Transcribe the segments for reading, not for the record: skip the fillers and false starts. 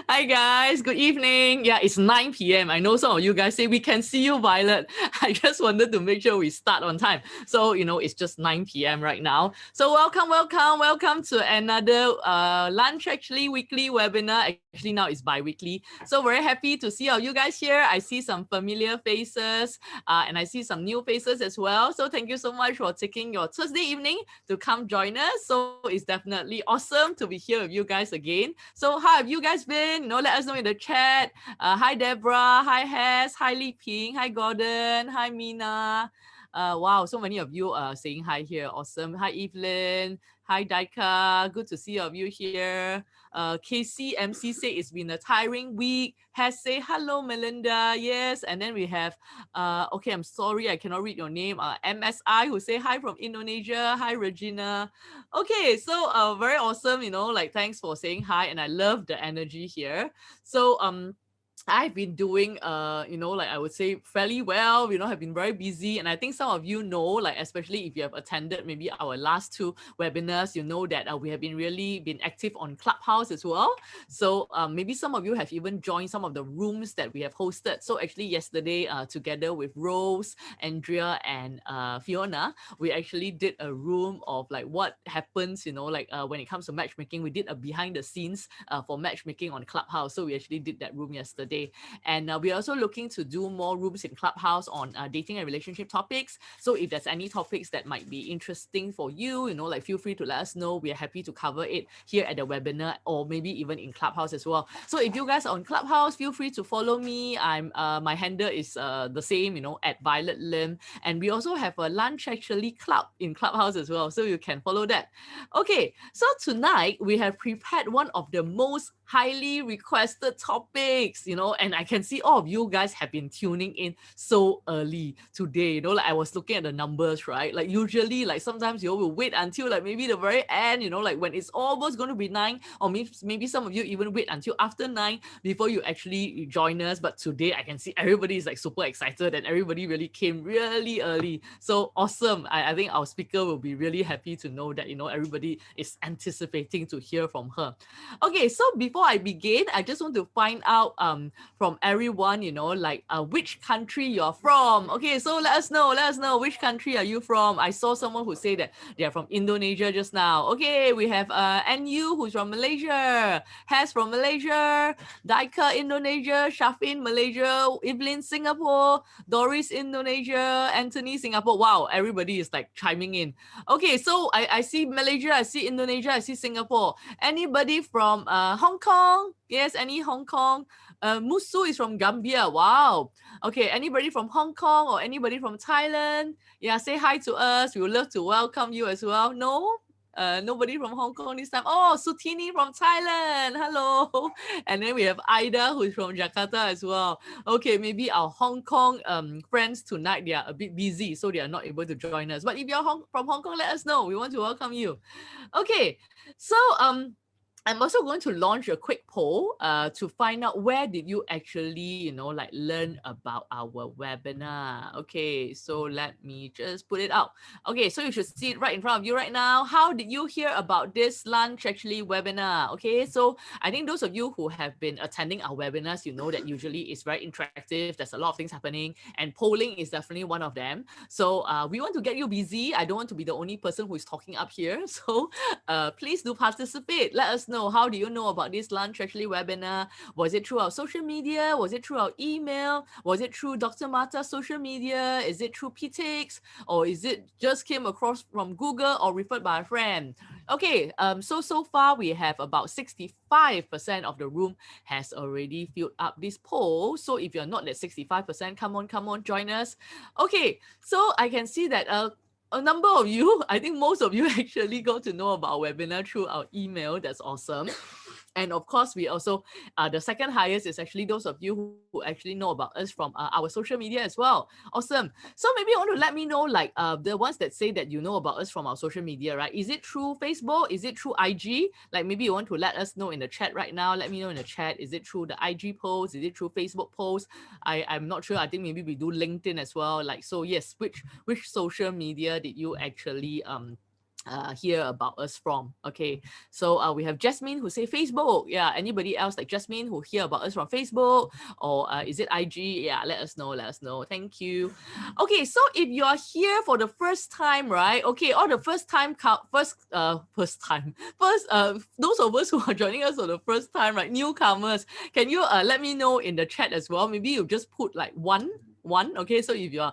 Hi guys, good evening. Yeah, it's 9 p.m. I know some of you guys say we can see you, Violet. I just wanted to make sure we start on time. So, it's just 9 p.m. right now. So welcome to another lunch actually weekly webinar. Actually now it's bi-weekly. So very happy to see all you guys here. I see some familiar faces and I see some new faces as well. So thank you so much for taking your Thursday evening to come join us. So it's definitely awesome to be here with you guys again. So how have you guys been? Let us know in the chat. Hi Deborah, hi Hess, hi Li Ping, hi Gordon, hi Mina. Wow, so many of you are saying hi here. Awesome. Hi Evelyn. Hi Daika. Good to see all of you here. Casey MC say it's been a tiring week. Has say hello Melinda. Yes. And then we have okay, I'm sorry, I cannot read your name. MSI who say hi from Indonesia. Hi Regina. Okay, so very awesome, like thanks for saying hi, and I love the energy here. So I've been doing, like I would say fairly well, have been very busy. And I think some of you know, like, especially if you have attended maybe our last two webinars, you know that we have been really been active on Clubhouse as well. So maybe some of you have even joined some of the rooms that we have hosted. So actually yesterday, together with Rose, Andrea, and Fiona, we actually did a room of like what happens, when it comes to matchmaking. We did a behind the scenes for matchmaking on Clubhouse. So we actually did that room yesterday. And we're also looking to do more rooms in Clubhouse on dating and relationship topics. So if there's any topics that might be interesting for you, like feel free to let us know. We're happy to cover it here at the webinar or maybe even in Clubhouse as well. So if you guys are on Clubhouse, feel free to follow me. I'm my handle is the same, at Violet Lim. And we also have a lunch actually club in Clubhouse as well. So you can follow that. Okay, so tonight we have prepared one of the most highly requested topics, and I can see all of you guys have been tuning in so early today, like I was looking at the numbers, right? Like usually, like sometimes you will wait until like maybe the very end, like when it's almost going to be 9, or maybe some of you even wait until after 9 before you actually join us. But today I can see everybody is like super excited and everybody really came really early. So awesome. I think our speaker will be really happy to know that, everybody is anticipating to hear from her. Okay, so before I begin, I just want to find out from everyone, like which country you're from. Okay, so let us know which country are you from. I saw someone who say that they're from Indonesia just now. Okay, we have NU who's from Malaysia, Has from Malaysia, Daika Indonesia, Shafin Malaysia, Evelyn Singapore, Doris Indonesia, Anthony Singapore. Wow, everybody is like chiming in. Okay, so I see Malaysia, I see Indonesia, I see Singapore. Anybody from Hong Kong? Yes, any Hong Kong? Musu is from Gambia. Wow. Okay, anybody from Hong Kong or anybody from Thailand? Yeah, say hi to us. We would love to welcome you as well. No? Nobody from Hong Kong this time. Oh, Sutini from Thailand. Hello. And then we have Ida who's from Jakarta as well. Okay, maybe our Hong Kong friends tonight, they are a bit busy, so they are not able to join us. But if you're from Hong Kong, let us know. We want to welcome you. Okay, so I'm also going to launch a quick poll to find out where did you actually, like learn about our webinar. Okay, so let me just put it out. Okay, so you should see it right in front of you right now. How did you hear about this lunch actually webinar? Okay, so I think those of you who have been attending our webinars, you know that usually it's very interactive. There's a lot of things happening, and polling is definitely one of them. So we want to get you busy. I don't want to be the only person who is talking up here. So please do participate. Let us know, how do you know about this lunch actually webinar? Was it through our social media? Was it through our email? Was it through Dr. Marta's social media? Is it through PTX? Or is it just came across from Google or referred by a friend? Okay, so far we have about 65% of the room has already filled up this poll. So if you're not at 65%, come on, join us. Okay, so I can see that a number of you, I think most of you actually got to know about our webinar through our email. That's awesome. And of course, we also, the second highest is actually those of you who actually know about us from our social media as well. Awesome. So maybe you want to let me know, like the ones that say that you know about us from our social media, right? Is it through Facebook? Is it through IG? Like maybe you want to let us know in the chat right now. Let me know in the chat. Is it through the IG post? Is it through Facebook post? I'm not sure. I think maybe we do LinkedIn as well. Like, so yes, which social media did you actually hear about us from. Okay, so we have Jasmine who say Facebook. Yeah, anybody else like Jasmine who hear about us from Facebook, or is it IG? Yeah, let us know. Let us know. Thank you. Okay, so if you are here for the first time, right? Okay, or the first time, those of us who are joining us for the first time, right? Newcomers, can you let me know in the chat as well? Maybe you just put like one. Okay, so if you're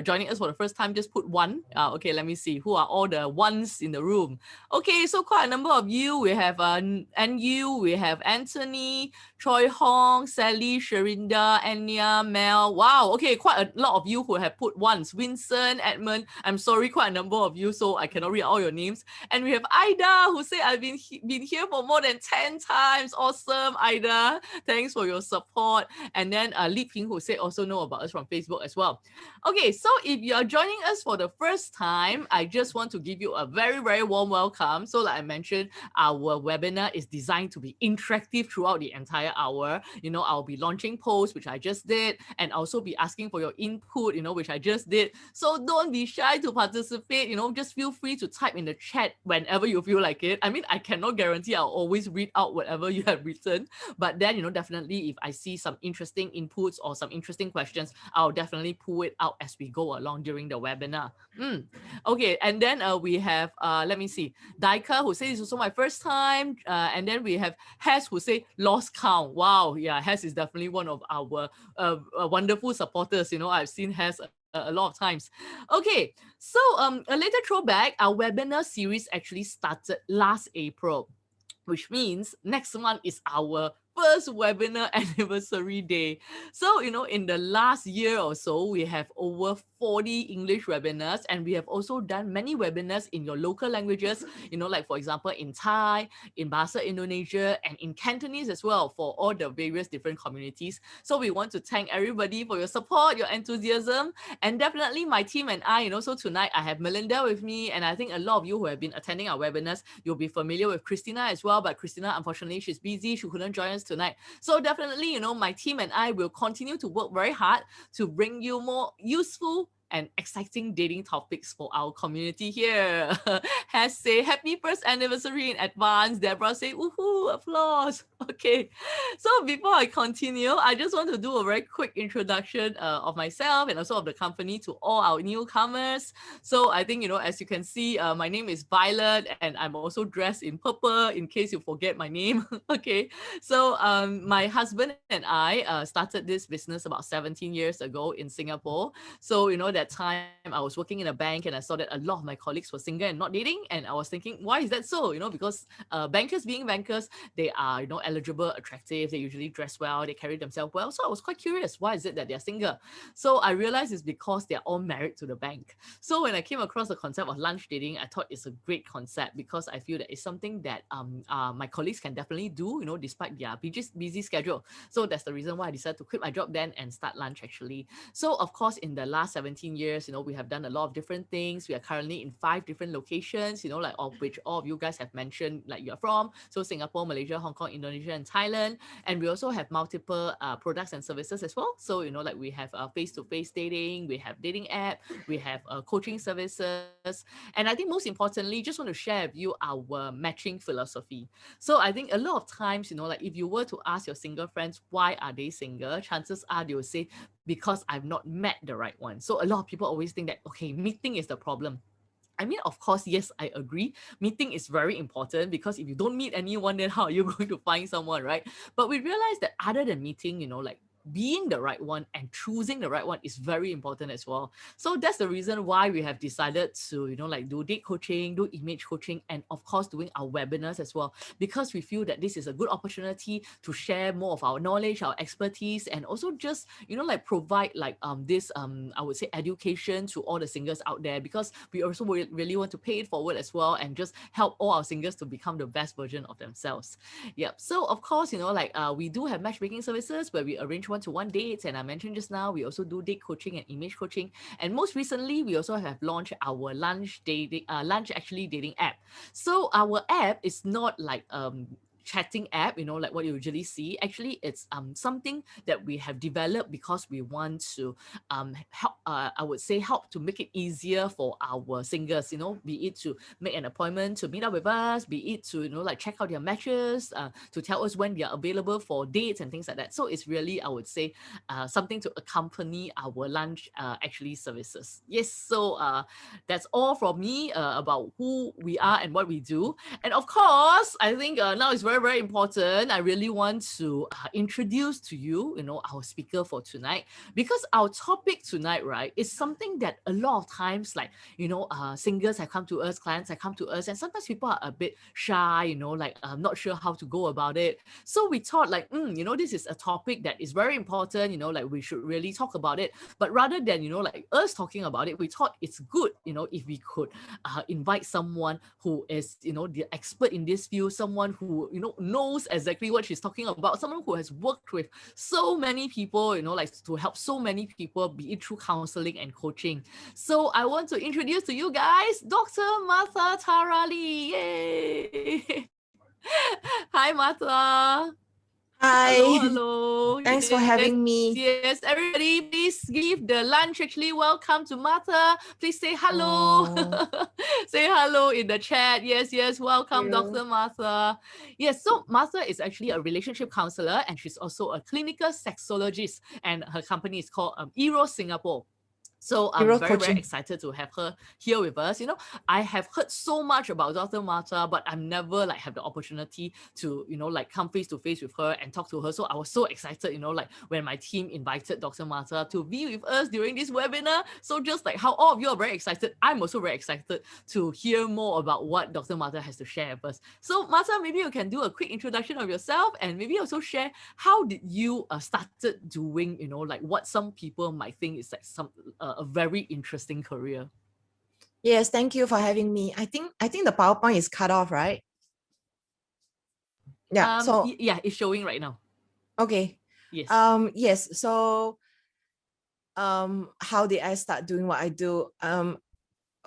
joining us for the first time, just put one. Okay, let me see who are all the ones in the room. Okay, so quite a number of you. We have NU, we have Anthony, Choi Hong, Sally, Sharinda, Anya, Mel. Wow, okay, quite a lot of you who have put ones. Vincent, Edmund, I'm sorry, quite a number of you, so I cannot read all your names. And we have Ida who say I've been here for more than 10 times. Awesome, Ida. Thanks for your support. And then Li Ping who say also know about us from Facebook as well. Okay, so if you're joining us for the first time, I just want to give you a very, very warm welcome. So like I mentioned, our webinar is designed to be interactive throughout the entire hour. You know, I'll be launching posts, which I just did, and also be asking for your input, you know, which I just did. So don't be shy to participate, you know, just feel free to type in the chat whenever you feel like it. I mean, I cannot guarantee I'll always read out whatever you have written, but then, you know, definitely if I see some interesting inputs or some interesting questions, I'll definitely pull it out as we go along during the webinar. Okay, and then we have, let me see, Daika who says this is also my first time, and then we have Hes who say lost count. Wow, yeah, Hes is definitely one of our wonderful supporters. You know, I've seen Hes a lot of times. Okay, so a later throwback, our webinar series actually started last April, which means next month is our first webinar anniversary day. So, you know, in the last year or so, we have over 40 English webinars, and we have also done many webinars in your local languages, you know, like for example, in Thai, in Bahasa Indonesia, and in Cantonese as well for all the various different communities. So we want to thank everybody for your support, your enthusiasm, and definitely my team and I, you know, so tonight I have Melinda with me, and I think a lot of you who have been attending our webinars, you'll be familiar with Christina as well, but Christina, unfortunately, she's busy. She couldn't join us tonight. So definitely, you know, my team and I will continue to work very hard to bring you more useful and exciting dating topics for our community here. Has say happy first anniversary in advance. Deborah say woohoo, applause. Okay, so before I continue, I just want to do a very quick introduction of myself and also of the company to all our newcomers. So I think, you know, as you can see, my name is Violet, and I'm also dressed in purple in case you forget my name. Okay, so my husband and I started this business about 17 years ago in Singapore. So, you know, that time I was working in a bank, and I saw that a lot of my colleagues were single and not dating. And I was thinking, why is that so? You know, because bankers being bankers, they are, you know, eligible, attractive, they usually dress well, they carry themselves well. So I was quite curious, why is it that they're single? So I realized it's because they're all married to the bank. So when I came across the concept of lunch dating, I thought it's a great concept because I feel that it's something that my colleagues can definitely do, you know, despite their busy schedule. So that's the reason why I decided to quit my job then and start lunch actually. So of course, in the last 17 years, you know, we have done a lot of different things. We are currently in 5 different locations, you know, like of which all of you guys have mentioned like you're from. So Singapore, Malaysia, Hong Kong, Indonesia, and Thailand. And we also have multiple products and services as well. So, you know, like we have face-to-face dating, we have dating app, we have coaching services. And I think most importantly, just want to share with you our matching philosophy. So I think a lot of times, you know, like if you were to ask your single friends, why are they single? Chances are they will say, because I've not met the right one. So a lot of people always think that, okay, meeting is the problem. I mean, of course, yes, I agree. Meeting is very important because if you don't meet anyone, then how are you going to find someone, right? But we realize that other than meeting, you know, like being the right one and choosing the right one is very important as well. So that's the reason why we have decided to, you know, like do date coaching, do image coaching, and of course doing our webinars as well, because we feel that this is a good opportunity to share more of our knowledge, our expertise, and also just, you know, like provide like this I would say education to all the singles out there, because we also really want to pay it forward as well and just help all our singles to become the best version of themselves. Yep. So of course, you know, like we do have matchmaking services where we arrange one-to-one dates, and I mentioned just now we also do date coaching and image coaching, and most recently we also have launched our lunch actually dating app. So our app is not like chatting app, like what you usually see. Actually, it's something that we have developed because we want to help, I would say, help to make it easier for our singers, be it to make an appointment to meet up with us, be it to, like check out their matches, to tell us when they are available for dates and things like that. So it's really, I would say, something to accompany our lunch actually services. Yes, so that's all from me about who we are and what we do. And of course, I think now it's very, very important. I really want to introduce to you, our speaker for tonight, because our topic tonight, right, is something that a lot of times, like, singers have come to us, clients have come to us, and sometimes people are a bit shy, like not sure how to go about it. So we thought like, this is a topic that is very important, like we should really talk about it. But rather than, like us talking about it, we thought it's good, if we could invite someone who is, the expert in this field, someone who, knows exactly what she's talking about, someone who has worked with so many people, like to help so many people, be it through counseling and coaching. So I want to introduce to you guys Dr. Martha Tarali. Yay! Hi, Martha. Hi. Hello. Thanks for having me. Yes, everybody, please give the lunch actually welcome to Martha. Please say hello. Say hello in the chat. Yes, welcome, Dr. Martha. Yes, so Martha is actually a relationship counselor, and she's also a clinical sexologist, and her company is called Eros Singapore. So I'm very, very excited to have her here with us. I have heard so much about Dr. Martha, but I've never like have the opportunity to, like come face to face with her and talk to her. So I was so excited, like when my team invited Dr. Martha to be with us during this webinar. So just like how all of you are very excited, I'm also very excited to hear more about what Dr. Martha has to share with us. So Martha, maybe you can do a quick introduction of yourself and maybe also share how did you started doing, like what some people might think is like some a very interesting career. Yes, thank you for having me. I think the PowerPoint is cut off, right? Yeah. Yeah, it's showing right now. Okay. Yes. Yes. So how did I start doing what I do?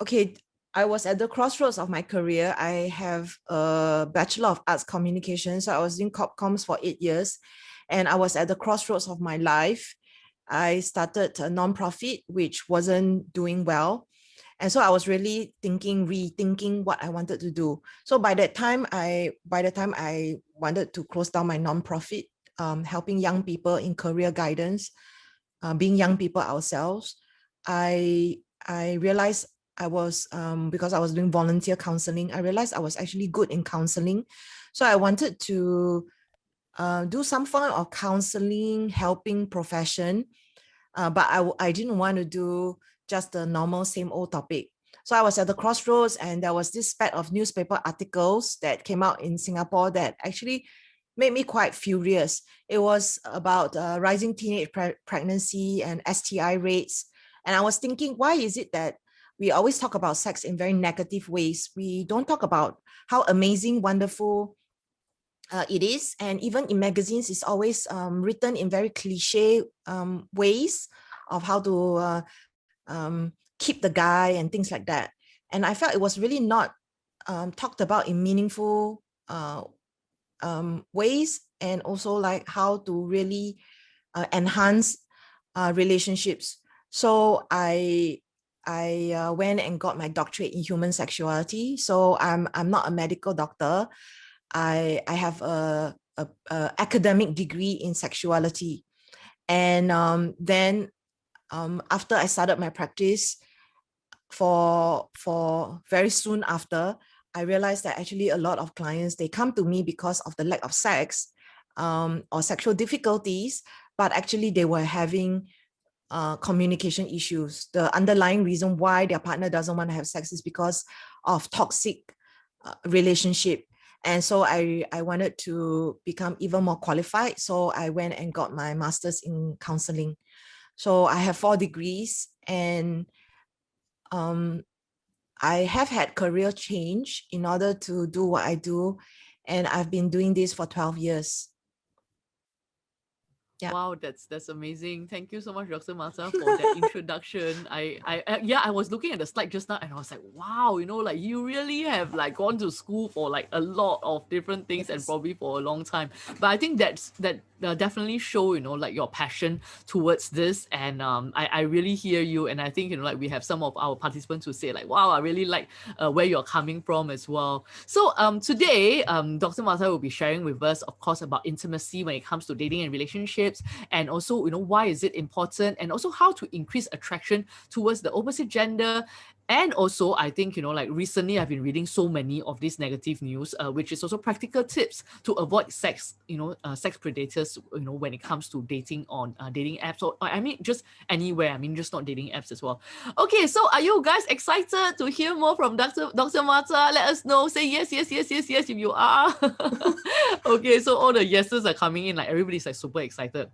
Okay, I was at the crossroads of my career. I have a Bachelor of Arts Communication. So I was doing Corp Comms for 8 years, and I was at the crossroads of my life. I started a nonprofit which wasn't doing well. And so I was really rethinking what I wanted to do. So by the time I wanted to close down my nonprofit, helping young people in career guidance, being young people ourselves, I realized I was, because I was doing volunteer counseling, I realized I was actually good in counseling. So I wanted to do some form of counseling, helping profession. But I didn't want to do just the normal same old topic. So I was at the crossroads, and there was this spat of newspaper articles that came out in Singapore that actually made me quite furious. It was about rising teenage pregnancy and STI rates. And I was thinking, why is it that we always talk about sex in very negative ways? We don't talk about how amazing, wonderful it is. And even in magazines, it's always written in very cliche ways of how to keep the guy and things like that. And I felt it was really not talked about in meaningful ways, and also like how to really enhance relationships. So I went and got my doctorate in human sexuality. So I'm not a medical doctor. I have a academic degree in sexuality. And then after I started my practice, for very soon after, I realized that actually a lot of clients, they come to me because of the lack of sex or sexual difficulties, but actually they were having communication issues. The underlying reason why their partner doesn't want to have sex is because of toxic relationship. And so I wanted to become even more qualified. So I went and got my master's in counseling. So I have 4 degrees, and I have had career change in order to do what I do. And I've been doing this for 12 years. Yeah. Wow, that's amazing. Thank you so much, Dr. Martha, for that introduction. Yeah, I was looking at the slide just now and I was like, wow, like you really have like gone to school for like a lot of different things and Yes. probably for a long time. But I think that definitely show, like your passion towards this. And I really hear you. And I think, like we have some of our participants who say like, wow, I really like where you're coming from as well. So today, Dr. Martha will be sharing with us, of course, about intimacy when it comes to dating and relationships, and also, why is it important, and also how to increase attraction towards the opposite gender. And also, I think, like recently I've been reading so many of these negative news, which is also practical tips to avoid sex, sex predators, when it comes to dating on dating apps, or I mean, just anywhere. I mean, just not dating apps as well. Okay, so are you guys excited to hear more from Dr. Martha? Let us know. Say yes, yes, yes, yes, yes if you are. Okay, so all the yeses are coming in, like everybody's like super excited.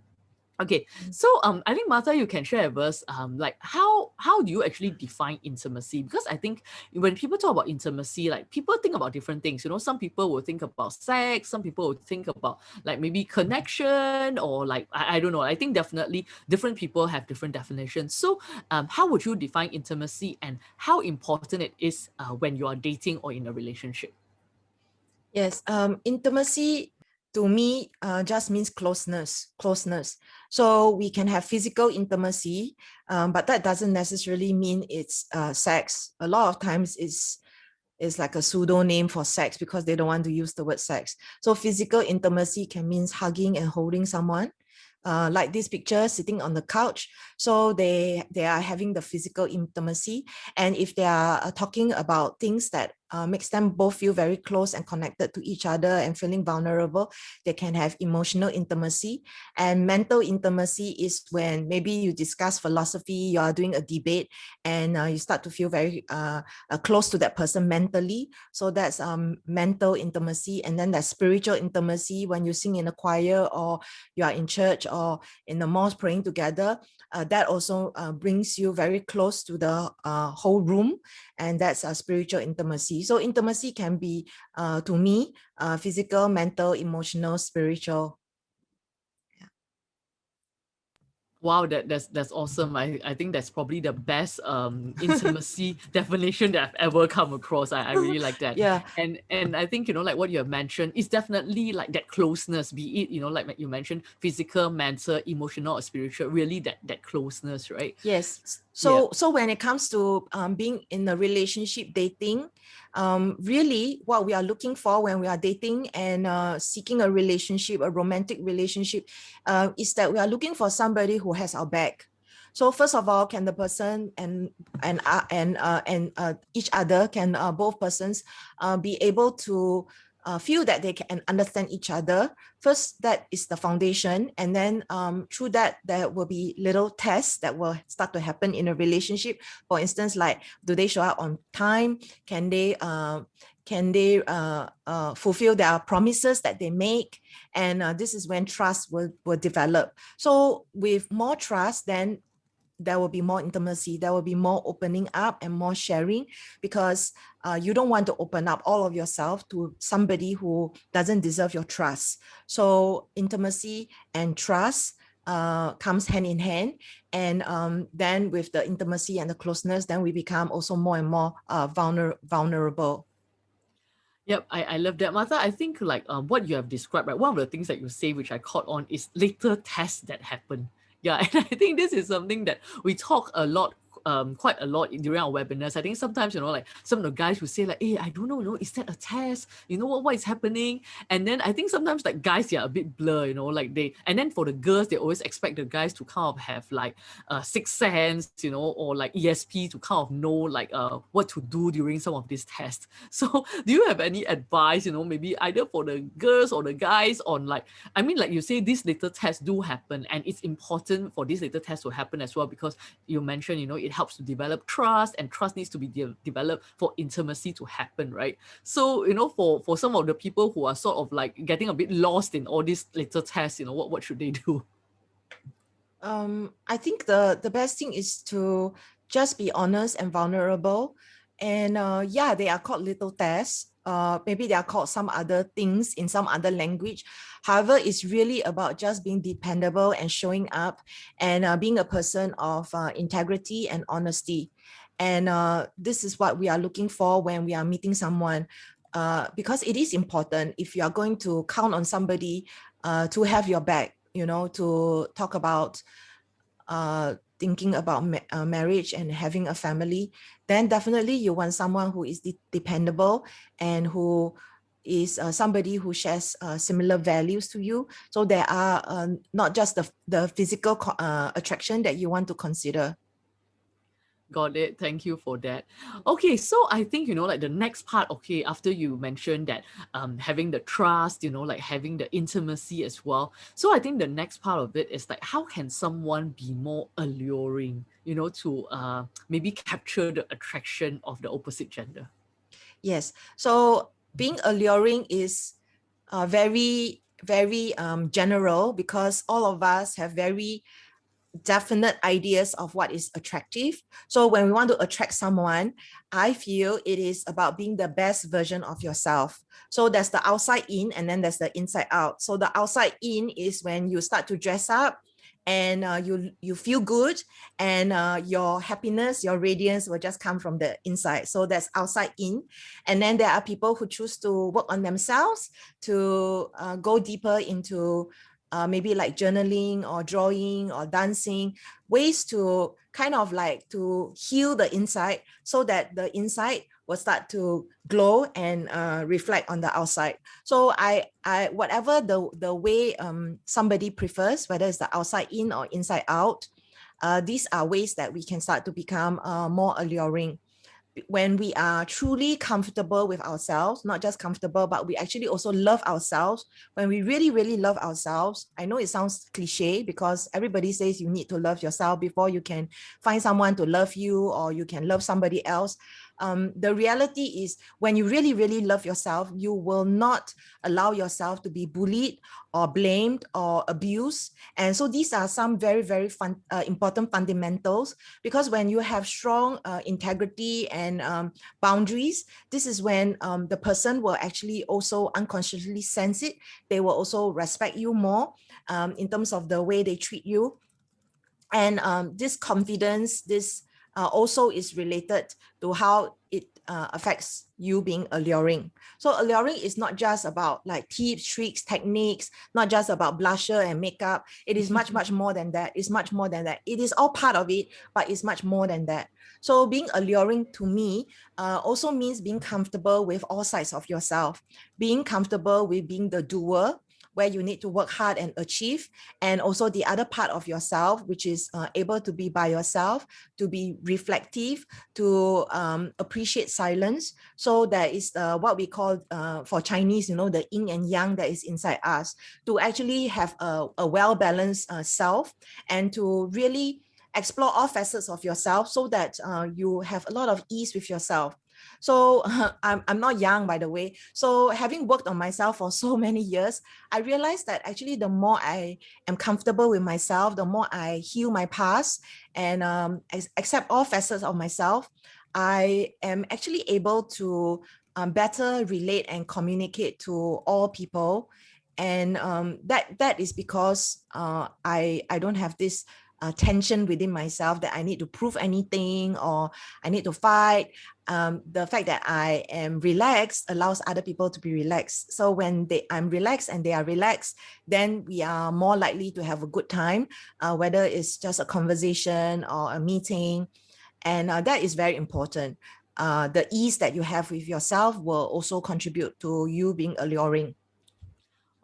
Okay, so I think Martha, you can share with us like how do you actually define intimacy? Because I think when people talk about intimacy, like people think about different things. Some people will think about sex, some people will think about like maybe connection, or like I don't know. I think definitely different people have different definitions. So how would you define intimacy, and how important it is when you are dating or in a relationship? Yes, intimacy to me just means closeness. So we can have physical intimacy, but that doesn't necessarily mean it's sex. A lot of times it's like a pseudo name for sex because they don't want to use the word sex. So physical intimacy can mean hugging and holding someone. Like this picture, sitting on the couch. So they are having the physical intimacy. And if they are talking about things that makes them both feel very close and connected to each other and feeling vulnerable, they can have emotional intimacy. And mental intimacy is when maybe you discuss philosophy, you are doing a debate, and you start to feel very close to that person mentally. So that's mental intimacy. And then there's spiritual intimacy when you sing in a choir, or you are in church or in the mosque praying together. That also brings you very close to the whole room, and that's a spiritual intimacy. So intimacy can be, to me, physical, mental, emotional, spiritual. Wow, that's awesome. I think that's probably the best intimacy definition that I've ever come across. I really like that. Yeah. And I think, like what you have mentioned, is definitely like that closeness, be it, like you mentioned, physical, mental, emotional, or spiritual, really that closeness, right? Yes. Yeah. So when it comes to being in a relationship, dating, really what we are looking for when we are dating and seeking a relationship, a romantic relationship, is that we are looking for somebody who has our back. So first of all, can the person and each other, can both persons be able to feel that they can understand each other. First, that is the foundation. And then through that, there will be little tests that will start to happen in a relationship. For instance, like, do they show up on time? Can they fulfill their promises that they make? And this is when trust will develop. So with more trust, then there will be more intimacy, there will be more opening up and more sharing, because you don't want to open up all of yourself to somebody who doesn't deserve your trust. So intimacy and trust comes hand in hand. And then with the intimacy and the closeness, then we become also more and more vulnerable. Yep, I love that, Martha. I think like what you have described, right? One of the things that you say, which I caught on, is later tests that happen. Yeah, and I think this is something that we talk a lot, quite a lot during our webinars. I think sometimes, like some of the guys will say like, "Hey, I don't know, is that a test? What is happening?" And then I think sometimes like guys, they are a bit blur, like and then for the girls, they always expect the guys to kind of have like sixth sense, or like ESP to kind of know like what to do during some of these tests. So do you have any advice, maybe either for the girls or the guys on like, I mean, like you say, these little tests do happen, and it's important for these little tests to happen as well, because you mentioned, it helps to develop trust, and trust needs to be developed for intimacy to happen, right? So, for some of the people who are sort of like getting a bit lost in all these little tests, what should they do? I think the best thing is to just be honest and vulnerable. And yeah, they are called little tests. maybe they are called some other things in some other language. However, it's really about just being dependable and showing up and being a person of integrity and honesty. And this is what we are looking for when we are meeting someone, because it is important if you are going to count on somebody to have your back, to talk about thinking about marriage and having a family, then definitely you want someone who is dependable and who is somebody who shares similar values to you. So there are not just the physical attraction that you want to consider. Got it. Thank you for that. Okay, so I think, like the next part, okay, after you mentioned that having the trust, like having the intimacy as well. So I think the next part of it is like, how can someone be more alluring, to maybe capture the attraction of the opposite gender? Yes. So being alluring is very, very general, because all of us have very definite ideas of what is attractive. So when we want to attract someone, I feel it is about being the best version of yourself. So there's the outside in, and then there's the inside out. So the outside in is when you start to dress up and you feel good, and your happiness, your radiance will just come from the inside. So that's outside in. And then there are people who choose to work on themselves to go deeper into maybe like journaling or drawing or dancing, ways to kind of like to heal the inside, so that the inside will start to glow and reflect on the outside. So I whatever the way somebody prefers, whether it's the outside in or inside out, these are ways that we can start to become more alluring. When we are truly comfortable with ourselves, not just comfortable, but we actually also love ourselves. When we really, really love ourselves, I know it sounds cliche, because everybody says you need to love yourself before you can find someone to love you, or you can love somebody else. The reality is, when you really, really love yourself, you will not allow yourself to be bullied or blamed or abused. And so these are some very, very important fundamentals, because when you have strong integrity and boundaries, this is when the person will actually also unconsciously sense it. They will also respect you more in terms of the way they treat you. And this confidence, this also is related to how it affects you being alluring. So alluring is not just about like tips, tricks, techniques, not just about blusher and makeup. It is much, much more than that. It's much more than that. It is all part of it, but it's much more than that. So being alluring to me also means being comfortable with all sides of yourself, being comfortable with being the doer, where you need to work hard and achieve, and also the other part of yourself, which is able to be by yourself, to be reflective, to appreciate silence. So there is what we call for Chinese, the yin and yang that is inside us, to actually have a well-balanced self, and to really explore all facets of yourself, so that you have a lot of ease with yourself. So I'm not young, by the way. So having worked on myself for so many years, I realized that actually the more I am comfortable with myself, the more I heal my past and accept all facets of myself, I am actually able to better relate and communicate to all people. And that is because I don't have this tension within myself that I need to prove anything or I need to fight. The fact that I am relaxed allows other people to be relaxed. So when I'm relaxed and they are relaxed, then we are more likely to have a good time, whether it's just a conversation or a meeting. And that is very important. The ease that you have with yourself will also contribute to you being alluring.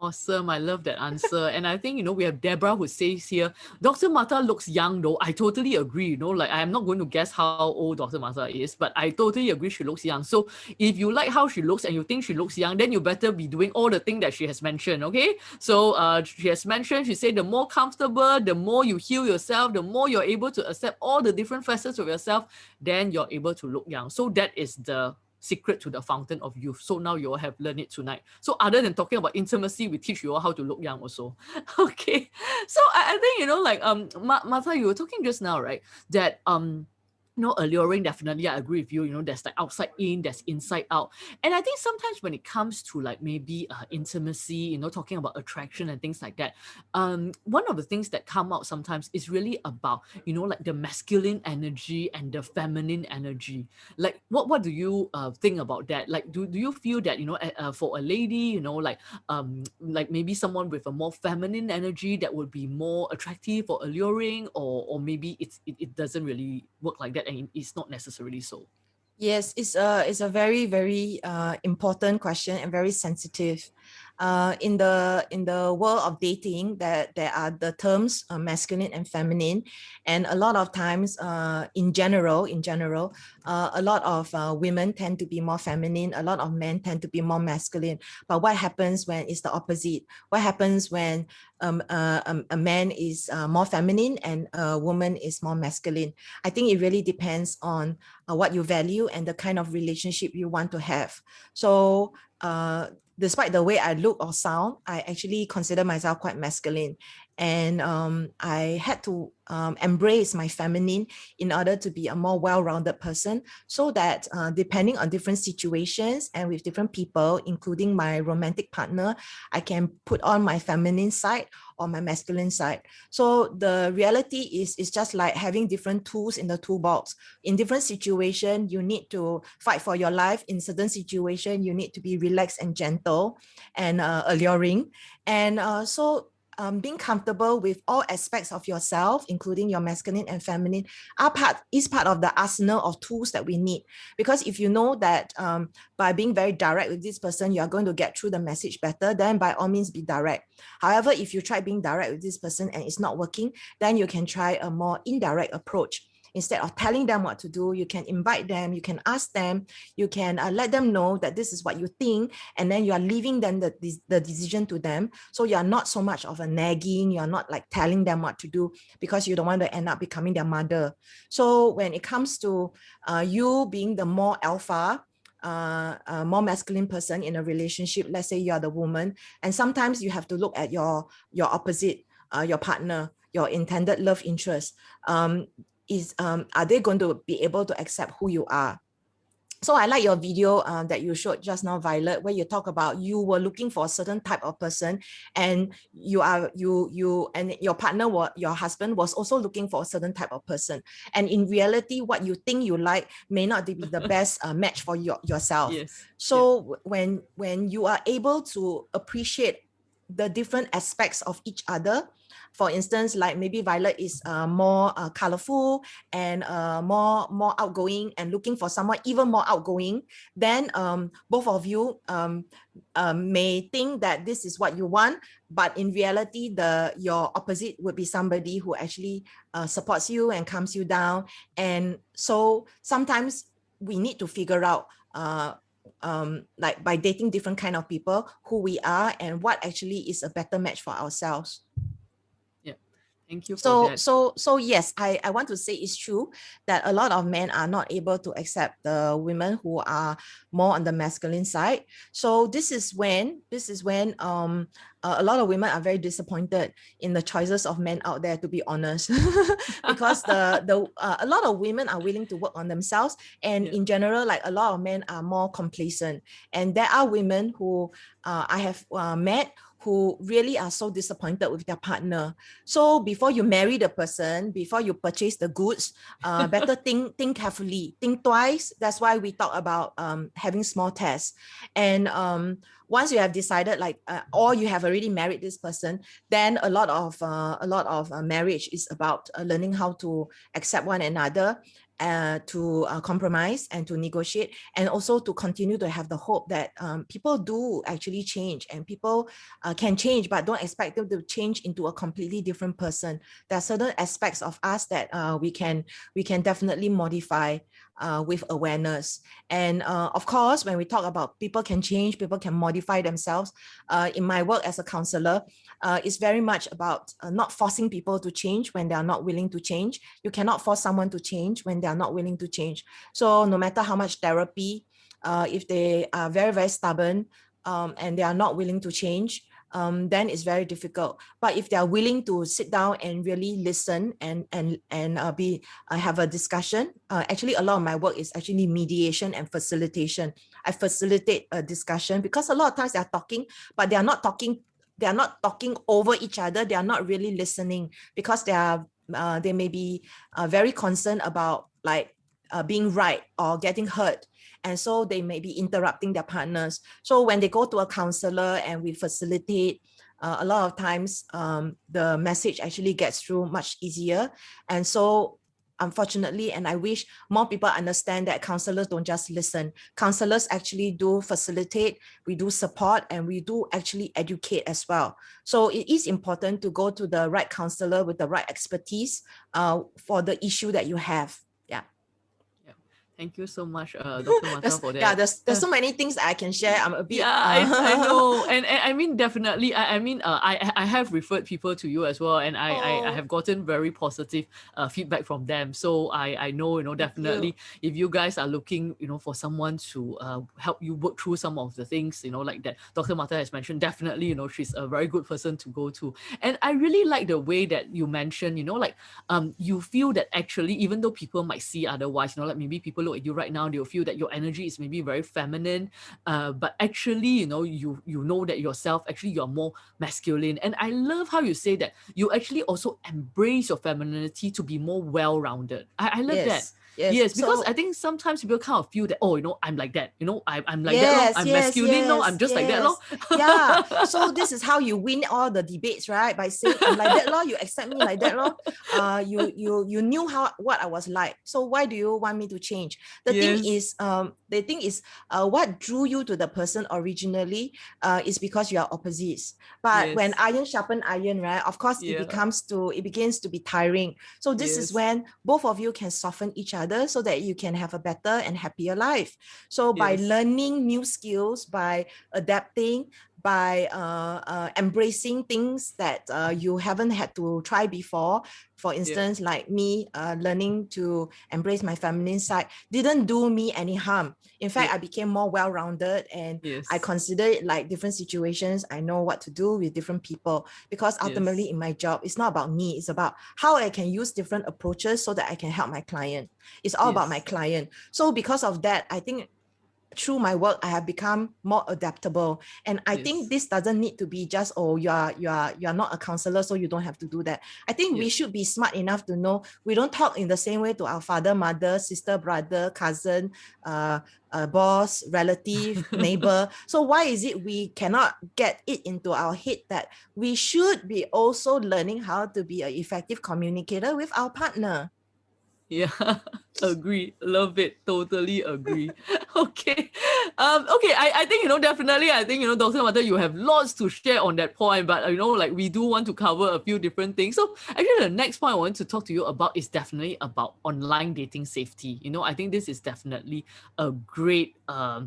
Awesome. I love that answer. And I think, we have Deborah who says here, Dr. Mata looks young though. I totally agree. Like I'm not going to guess how old Dr. Mata is, but I totally agree she looks young. So if you like how she looks and you think she looks young, then you better be doing all the things that she has mentioned. Okay. So she has mentioned, she said the more comfortable, the more you heal yourself, the more you're able to accept all the different facets of yourself, then you're able to look young. So that is the secret to the fountain of youth. So now you all have learned it tonight. So other than talking about intimacy, we teach you all how to look young also. Okay. So I think, like Martha, you were talking just now, right? That No, alluring, definitely. I agree with you. There's like outside in, there's inside out. And I think sometimes when it comes to like maybe intimacy, talking about attraction and things like that, one of the things that come out sometimes is really about, like the masculine energy and the feminine energy. Like, what do you think about that? Like, do you feel that, for a lady, like maybe someone with a more feminine energy that would be more attractive or alluring, or maybe it doesn't really work like that and it's not necessarily so? Yes, it's a very, very important question and very sensitive. In the world of dating, that there are the terms masculine and feminine, and a lot of times, in general, a lot of women tend to be more feminine. A lot of men tend to be more masculine. But what happens when it's the opposite? What happens when a man is more feminine and a woman is more masculine? I think it really depends on what you value and the kind of relationship you want to have. So despite the way I look or sound, I actually consider myself quite masculine. And I had to embrace my feminine in order to be a more well-rounded person, so that depending on different situations and with different people, including my romantic partner, I can put on my feminine side or my masculine side. So the reality is, it's just like having different tools in the toolbox. In different situations, you need to fight for your life. In certain situations, you need to be relaxed and gentle and alluring. And being comfortable with all aspects of yourself, including your masculine and feminine, is part of the arsenal of tools that we need. Because if you know that by being very direct with this person, you are going to get through the message better, then by all means be direct. However, if you try being direct with this person and it's not working, then you can try a more indirect approach. Instead of telling them what to do, you can invite them, you can ask them, you can let them know that this is what you think, and then you are leaving them the decision to them. So you are not so much of a nagging, you are not like telling them what to do, because you don't want to end up becoming their mother. So when it comes to you being the more alpha, more masculine person in a relationship, let's say you are the woman, and sometimes you have to look at your opposite, your partner, your intended love interest. Are they going to be able to accept who you are? So I like your video that you showed just now, Violet, where you talk about you were looking for a certain type of person, and you and your partner, your husband, was also looking for a certain type of person. And in reality, what you think you like may not be the best match for yourself. Yes. So when you are able to appreciate the different aspects of each other, for instance, like maybe Violet is more colorful and more outgoing, and looking for someone even more outgoing, then both of you may think that this is what you want, but in reality, your opposite would be somebody who actually supports you and calms you down. And so sometimes we need to figure out, like by dating different kind of people, who we are and what actually is a better match for ourselves. Yeah. Thank you for So that. yes, I want to say it's true that a lot of men are not able to accept the women who are more on the masculine side. So this is when a lot of women are very disappointed in the choices of men out there, to be honest, because a lot of women are willing to work on themselves, and in general, like a lot of men are more complacent, and there are women who I have met who really are so disappointed with their partner. So before you marry the person, before you purchase the goods, better think carefully, think twice. That's why we talk about having small tests. And once you have decided, like, or you have already married this person, then a lot of marriage is about learning how to accept one another, to compromise and to negotiate, and also to continue to have the hope that people do actually change, and people can change, but don't expect them to change into a completely different person. There are certain aspects of us that we can definitely modify with awareness. And of course, when we talk about people can change, people can modify themselves, in my work as a counselor, it's very much about not forcing people to change when they are not willing to change. You cannot force someone to change when they are not willing to change. So no matter how much therapy, if they are very, very stubborn, and they are not willing to change, then it's very difficult. But if they are willing to sit down and really listen and have a discussion, actually a lot of my work is actually mediation and facilitation. I facilitate a discussion because a lot of times they are talking, but they are not talking over each other. They are not really listening because they may be very concerned about like being right or getting hurt. And so they may be interrupting their partners. So when they go to a counselor and we facilitate, a lot of times the message actually gets through much easier. And so unfortunately, and I wish more people understand that counselors don't just listen. Counselors actually do facilitate, we do support, and we do actually educate as well. So it is important to go to the right counselor with the right expertise for the issue that you have. Yeah. Thank you so much, Dr. Mata, for that. Yeah, there's so many things I can share. I'm a bit. Yeah, I know, and I mean definitely. I have referred people to you as well, and I have gotten very positive feedback from them. So I know, definitely if you guys are looking, for someone to help you work through some of the things, like that Dr. Mata has mentioned, definitely, she's a very good person to go to. And I really like the way that you mentioned, you feel that actually, even though people might see otherwise, like maybe people look at you right now, they'll feel that your energy is maybe very feminine, but actually, you know that yourself, actually you're more masculine. And I love how you say that you actually also embrace your femininity to be more well-rounded. I love that. Yes, because I think sometimes people kind of feel that, I'm like that, I'm like that, I'm masculine, I'm just like that. Yeah. So this is how you win all the debates, right? By saying I'm like that, you accept me like that, you knew what I was like. So why do you want me to change? The thing is, what drew you to the person originally is because you are opposites. But when iron sharpen iron, right? Of course, it begins to be tiring. So this is when both of you can soften each other, so that you can have a better and happier life. So by learning new skills, by adapting, by embracing things that you haven't had to try before. For instance, like me learning to embrace my feminine side didn't do me any harm. In fact, I became more well-rounded, and I consider it like different situations. I know what to do with different people, because ultimately in my job, it's not about me. It's about how I can use different approaches so that I can help my client. It's all about my client. So because of that, I think through my work, I have become more adaptable. And I think this doesn't need to be just, you are not a counselor, so you don't have to do that. I think we should be smart enough to know we don't talk in the same way to our father, mother, sister, brother, cousin, boss, relative, neighbor. So why is it we cannot get it into our head that we should be also learning how to be an effective communicator with our partner? Yeah, agree. Love it. Totally agree. Okay. I think, definitely, I think, Dr. Mata, you have lots to share on that point, but, like we do want to cover a few different things. So actually the next point I want to talk to you about is definitely about online dating safety. I think this is definitely a great, a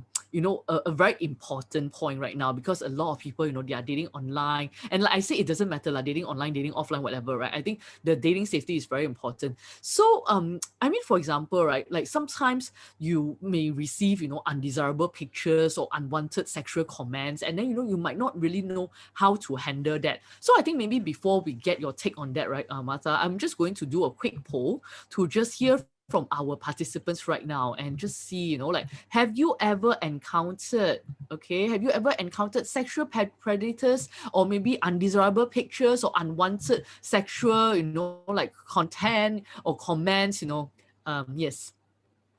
very important point right now, because a lot of people, they are dating online. And like I say, it doesn't matter, like dating online, dating offline, whatever, right? I think the dating safety is very important. So, I mean, for example, right, like sometimes you may receive, undesirable pictures or unwanted sexual comments, and then, you might not really know how to handle that. So I think maybe before we get your take on that, right, Martha, I'm just going to do a quick poll to just hear from our participants right now and just see, like, have you ever encountered sexual predators, or maybe undesirable pictures or unwanted sexual, like content or comments, yes.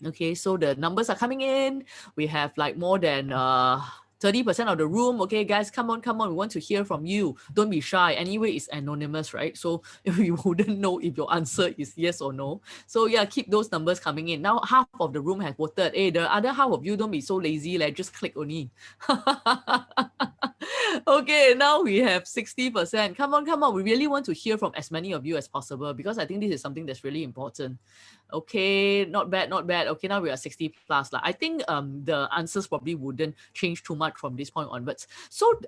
Okay, so the numbers are coming in. We have like more than 30% of the room. Okay, guys, come on. We want to hear from you. Don't be shy. Anyway, it's anonymous, right? So we wouldn't know if your answer is yes or no. So yeah, keep those numbers coming in. Now, half of the room has voted. Hey, the other half of you, don't be so lazy. Just click only. Okay, now we have 60%. Come on. We really want to hear from as many of you as possible, because I think this is something that's really important. Okay, not bad. Okay, now we are 60 plus. I think the answers probably wouldn't change too much from this point onwards. So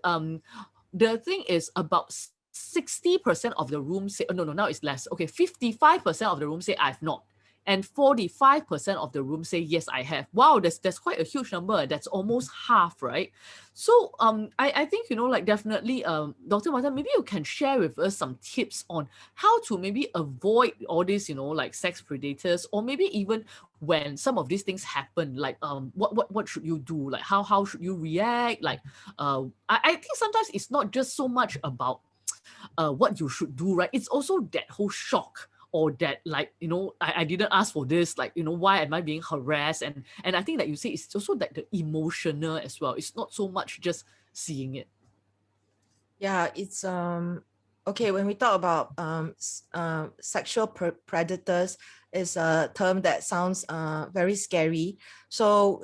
the thing is, about 60% of the room say, no, now it's less. Okay, 55% of the room say I've not. and 45% of the room say, yes, I have. Wow, that's quite a huge number. That's almost half, right? So I think, like definitely, Dr. Martha, maybe you can share with us some tips on how to maybe avoid all these, like sex predators, or maybe even when some of these things happen, like what should you do? Like how should you react? Like I think sometimes it's not just so much about what you should do, right? It's also that whole shock, or that, like, I didn't ask for this, like, why am I being harassed? And I think that you say it's also that the emotional as well. It's not so much just seeing it. Yeah, it's okay. When we talk about sexual predators, is a term that sounds very scary. So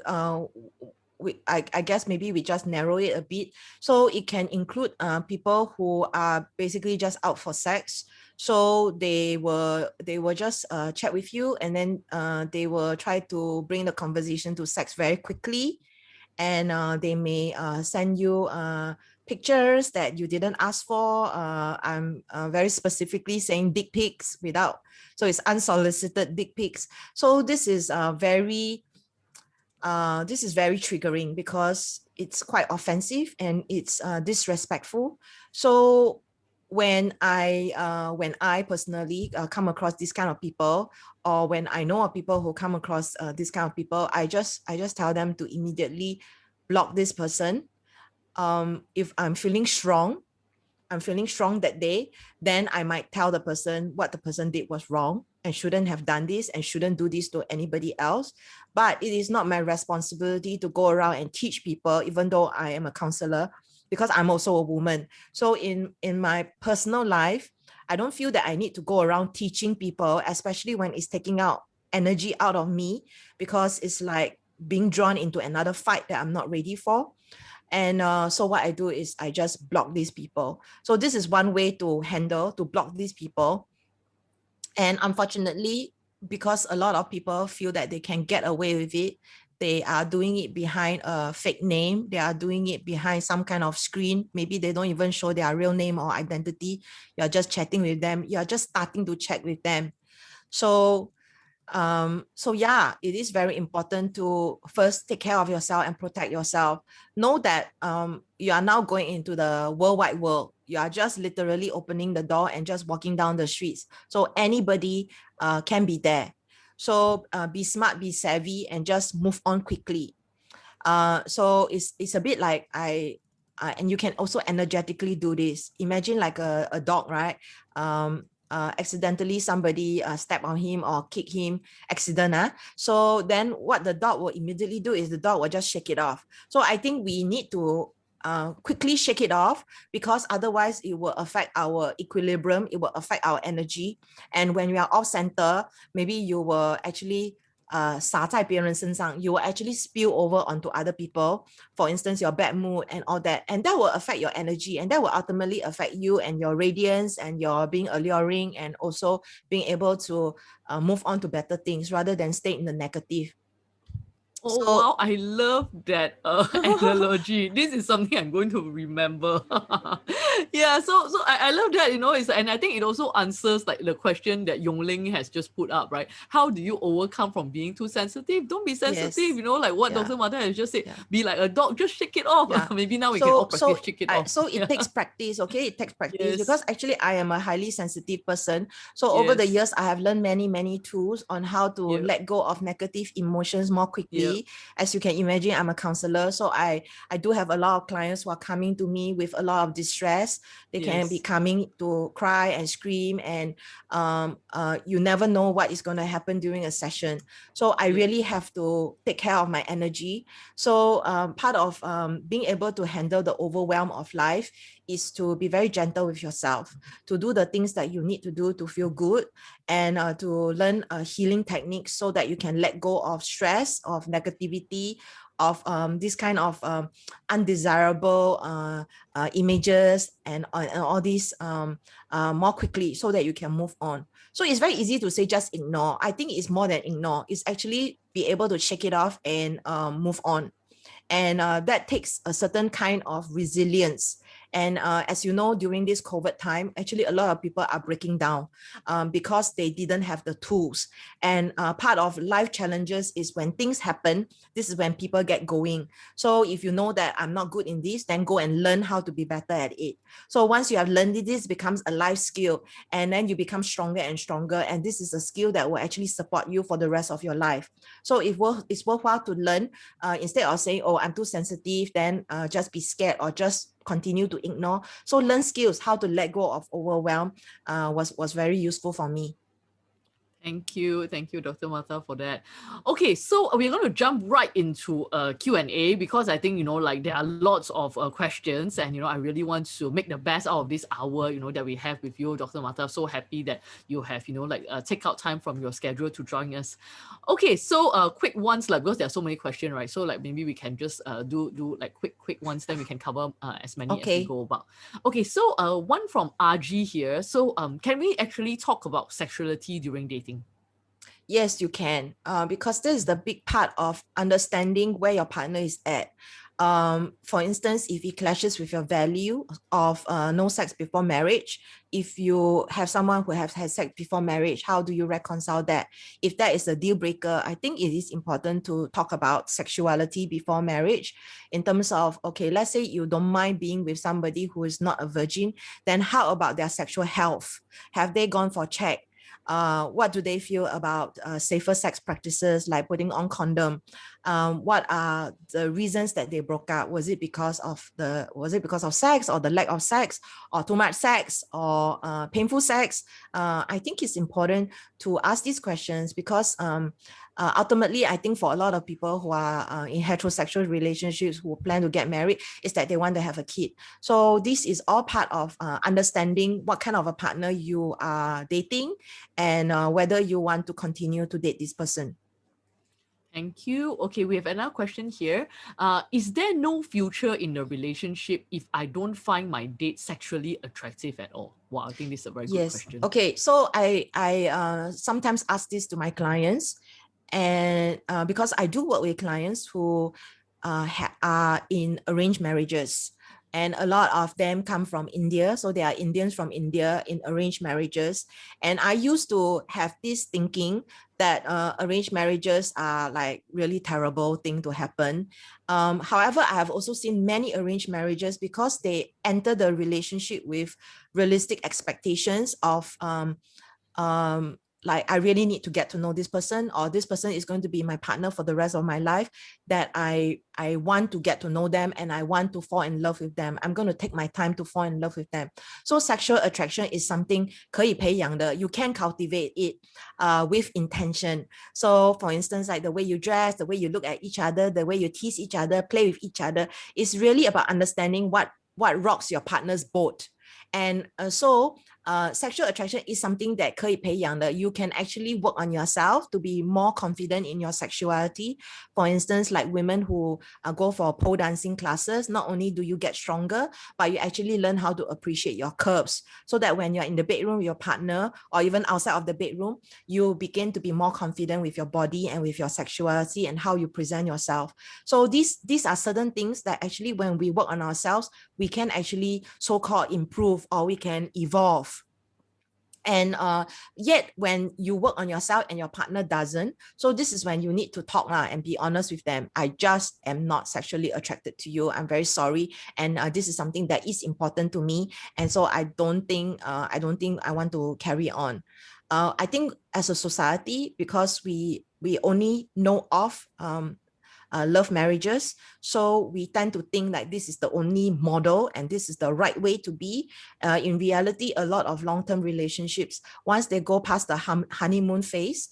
I guess maybe we just narrow it a bit. So it can include people who are basically just out for sex. So they will just chat with you, and then they will try to bring the conversation to sex very quickly, and they may send you pictures that you didn't ask for. I'm very specifically saying dick pics so it's unsolicited dick pics. So this is very triggering, because it's quite offensive and it's disrespectful. So when I personally come across this kind of people, or when I know of people who come across this kind of people, I just tell them to immediately block this person. If I'm feeling strong that day, then I might tell the person what the person did was wrong and shouldn't have done this and shouldn't do this to anybody else. But it is not my responsibility to go around and teach people, even though I am a counselor, because I'm also a woman. So in my personal life, I don't feel that I need to go around teaching people, especially when it's taking out energy out of me, because it's like being drawn into another fight that I'm not ready for. And so what I do is I just block these people. So this is one way to block these people. And unfortunately, because a lot of people feel that they can get away with it, they are doing it behind a fake name. They are doing it behind some kind of screen. Maybe they don't even show their real name or identity. You're just chatting with them. You're just starting to chat with them. So yeah, it is very important to first take care of yourself and protect yourself. Know that you are now going into the world wide world. You are just literally opening the door and just walking down the streets. So anybody can be there. So be smart, be savvy, and just move on quickly. So it's a bit like and you can also energetically do this. Imagine like a dog, right? Accidentally somebody step on him or kick him, accident. So then what the dog will immediately do is the dog will just shake it off. So I think we need to quickly shake it off, because otherwise it will affect our equilibrium, it will affect our energy. And when we are off center, maybe you will actually 洒在别人身上, you will actually spill over onto other people. For instance, your bad mood and all that, and that will affect your energy, and that will ultimately affect you and your radiance and your being alluring, and also being able to move on to better things rather than stay in the negative. Oh, So wow, I love that analogy. This is something I'm going to remember. Yeah, so I love that, and I think it also answers like the question that Yongling has just put up, right? How do you overcome from being too sensitive? Don't be sensitive, yes, like what yeah, Dr. Martha has just said, yeah. be like a dog, just shake it off. Yeah. Maybe now we can all practice shake it off. So it Yeah. takes practice, okay? It takes practice, Yes. because actually I am a highly sensitive person. So over the Yes. years, I have learned many tools on how to Yep. let go of negative emotions more quickly. Yep. As you can imagine, I'm a counselor, so I do have a lot of clients who are coming to me with a lot of distress. They can be Yes. coming to cry and scream, and you never know what is going to happen during a session. So I Yep. really have to take care of my energy. So part of being able to handle the overwhelm of life is to be very gentle with yourself, to do the things that you need to do to feel good, and to learn healing techniques so that you can let go of stress, of negativity, of this kind of undesirable images, and all these more quickly, so that you can move on. So it's very easy to say just ignore. I think it's more than ignore. It's actually be able to shake it off and move on. And that takes a certain kind of resilience And as you know, during this COVID time, actually a lot of people are breaking down because they didn't have the tools. And part of life challenges is when things happen, this is when people get going. So if you know that I'm not good in this, then go and learn how to be better at it. So once you have learned it, this becomes a life skill, and then you become stronger and stronger. And this is a skill that will actually support you for the rest of your life. So it's worthwhile to learn instead of saying, oh, I'm too sensitive, then just be scared or just continue to ignore. So learn skills, how to let go of overwhelm was very useful for me. Thank you, Dr. Martha, for that. Okay, so we're going to jump right into Q&A, because I think, you know, like there are lots of questions, and, you know, I really want to make the best out of this hour, you know, that we have with you, Dr. Martha. So happy that you have, you know, like take out time from your schedule to join us. Okay, so quick ones, like, because there are so many questions, right? So like maybe we can just do like quick ones, then we can cover as many as we Okay. go about. Okay, so one from RG here. So can we actually talk about sexuality during dating? Yes, you can, because this is the big part of understanding where your partner is at. For instance, if it clashes with your value of no sex before marriage, if you have someone who has had sex before marriage, how do you reconcile that? If that is a deal breaker, I think it is important to talk about sexuality before marriage in terms of, okay, let's say you don't mind being with somebody who is not a virgin, then how about their sexual health? Have they gone for check? What do they feel about safer sex practices like putting on condom? What are the reasons that they broke up? Was it because of sex, or the lack of sex, or too much sex, or painful sex? I think it's important to ask these questions because ultimately, I think for a lot of people who are in heterosexual relationships who plan to get married, is that they want to have a kid. So this is all part of understanding what kind of a partner you are dating, and whether you want to continue to date this person. Thank you. Okay, we have another question here. Is there no future in the relationship if I don't find my date sexually attractive at all? Wow, I think this is a very good Yes. question. Okay. So I sometimes ask this to my clients, and because I do work with clients who are in arranged marriages, and a lot of them come from India. So they are Indians from India in arranged marriages. And I used to have this thinking that arranged marriages are like really terrible thing to happen. However, I have also seen many arranged marriages because they enter the relationship with realistic expectations of like I really need to get to know this person, or this person is going to be my partner for the rest of my life, that I want to get to know them and I want to fall in love with them. I'm going to take my time to fall in love with them. So sexual attraction is something 可以培养的. You can cultivate it with intention. So for instance, like the way you dress, the way you look at each other, the way you tease each other, play with each other, is really about understanding what rocks your partner's boat. And sexual attraction is something that 可以培养的. You can actually work on yourself to be more confident in your sexuality. For instance, like women who go for pole dancing classes, not only do you get stronger, but you actually learn how to appreciate your curves, so that when you're in the bedroom with your partner, or even outside of the bedroom, you begin to be more confident with your body and with your sexuality and how you present yourself. So these are certain things that actually, when we work on ourselves, we can actually so-called improve, or we can evolve. And yet when you work on yourself and your partner doesn't, so this is when you need to talk and be honest with them. I just am not sexually attracted to you. I'm very sorry, and this is something that is important to me, and so I don't think I want to carry on. I think as a society, because we only know of love marriages, so we tend to think like this is the only model and this is the right way to be. In reality, a lot of long-term relationships, once they go past the honeymoon phase,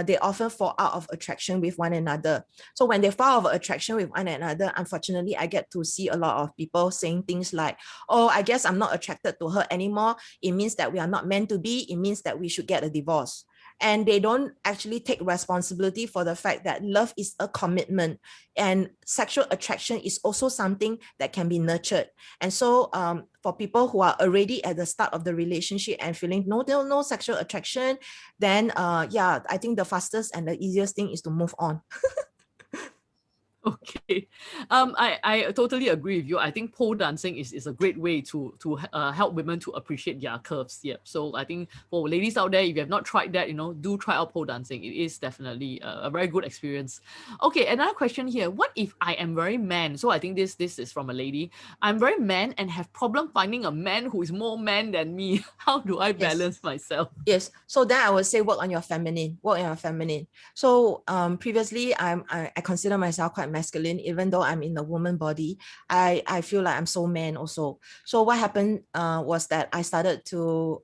they often fall out of attraction with one another. So when they fall out of attraction with one another, unfortunately, I get to see a lot of people saying things like, oh, I guess I'm not attracted to her anymore. It means that we are not meant to be. It means that we should get a divorce. And they don't actually take responsibility for the fact that love is a commitment, and sexual attraction is also something that can be nurtured. And so for people who are already at the start of the relationship and feeling no sexual attraction, then I think the fastest and the easiest thing is to move on. Okay, I totally agree with you. I think pole dancing is a great way to help women to appreciate their curves. Yep. So I think for ladies out there, if you have not tried that, do try out pole dancing. It is definitely a very good experience. Okay, another question here. What if I am very man? So I think this is from a lady. I'm very man and have problem finding a man who is more man than me. How do I Yes. balance myself? Yes. So then I would say work on your feminine, work on your feminine. So previously I consider myself quite masculine, even though I'm in a woman body. I feel like I'm so man also. So what happened was that I started to